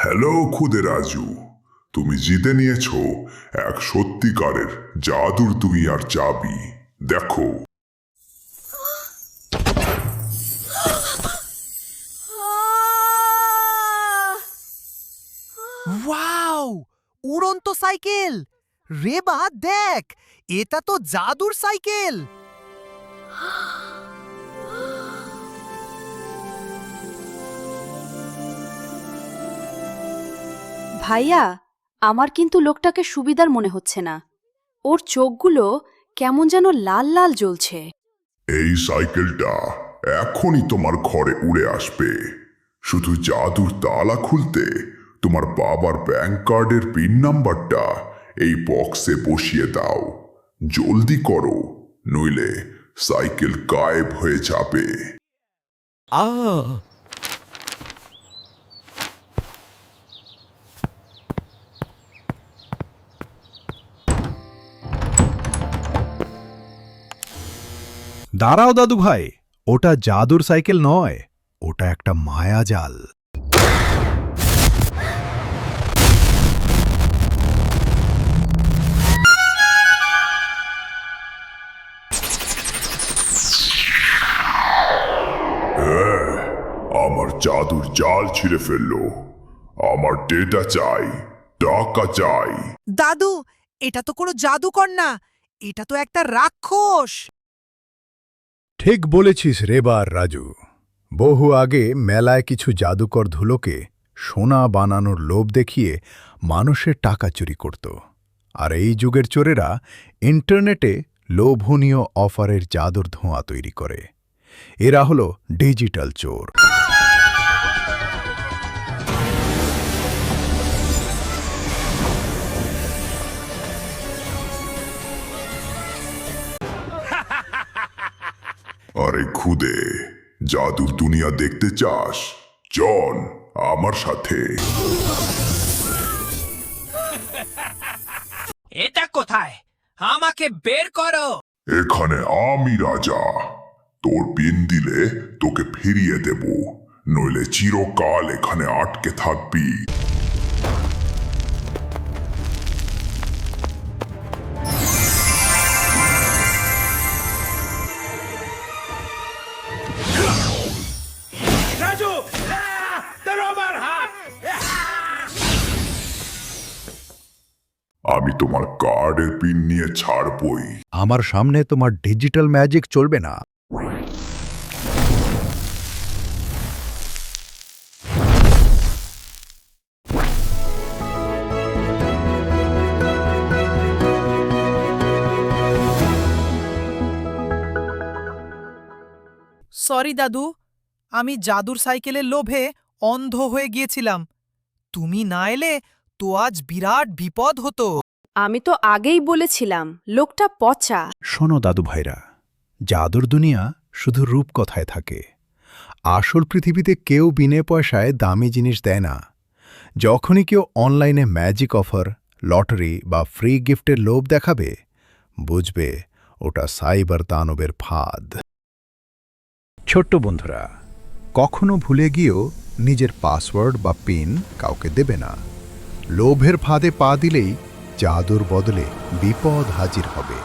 Hello খুদে রাজু, তুমি জিতে নিয়েছো এক সত্যিকারের জাদুর দুনিয়ার চাবি। দেখো। ওয়াও, উড়ন্ত সাইকেল! রেবা দেখ, এটা তো জাদুর সাইকেল। ভাইয়া, আমার কিন্তু লোকটাকে সুবিধার মনে হচ্ছে না। ওর চোখগুলো কেমন যেন লাল লাল জ্বলছে। এই সাইকেলটা এখনই তোমার ঘরে উড়ে আসবে। শুধু জাদুর তালা খুলতে তোমার বাবার ব্যাংক কার্ডের পিন নাম্বারটা এই বক্সে বসিয়ে দাও। জলদি করো, নইলে সাইকেল গায়েব হয়ে যাবে। দাঁড়াও দাদু ভাই, ওটা জাদুর সাইকেল নয়, ওটা একটা মায়াজাল। আমার জাদুর জাল ছিঁড়ে ফেললো। আমার ডেটা চাই, টাকা চাই। দাদু, এটা তো কোনো জাদুকর না, এটা তো একটা রাক্ষস। ঠিক বলেছিস রেবার রাজু। বহু আগে মেলায় কিছু জাদুকর ধুলোকে সোনা বানানোর লোভ দেখিয়ে মানুষের টাকা চুরি করত। আর এই যুগের চোরেরা ইন্টারনেটে লোভনীয় অফারের জাদুর ধোঁয়া তৈরি করে। এরা হল ডিজিটাল চোর। আরে খুদে, জাদুর দুনিয়া দেখতে চাস? চল আমার সাথে। এটা কোথায়? আমাকে বের করো। এখানে আমি রাজা। তোর পিন দিলে তোকে ফিরিয়ে দেব, নইলে চিরকাল এখানে আটকে থাকবি। রাজু, ধরো আমার হাত। আমি তোমার কার্ডের পিন নিয়ে ছাড়বই। আমার সামনে তোমার ডিজিটাল ম্যাজিক চলবে না। সরি দাদু, আমি জাদুর সাইকেলের লোভে অন্ধ হয়ে গিয়েছিলাম। তুমি না এলে তো আজ বিরাট বিপদ হতো। আমি তো আগেই বলেছিলাম লোকটা পচা। শোনো দাদু ভাইরা, জাদুর দুনিয়া শুধু রূপকথায় থাকে। আসল পৃথিবীতে কেউ বিনে পয়সায় দামি জিনিস দেয় না। যখনই কেউ অনলাইনে ম্যাজিক অফার, লটারি বা ফ্রি গিফটের লোভ দেখাবে, বুঝবে ওটা সাইবার দানবের ফাঁদ। ছোট্ট বন্ধুরা, কখনো ভুলে গিয়েও নিজের পাসওয়ার্ড বা পিন কাউকে দেবে না। লোভের ফাঁদে পা দিলেই জাদুর বদলে বিপদ হাজির হবে।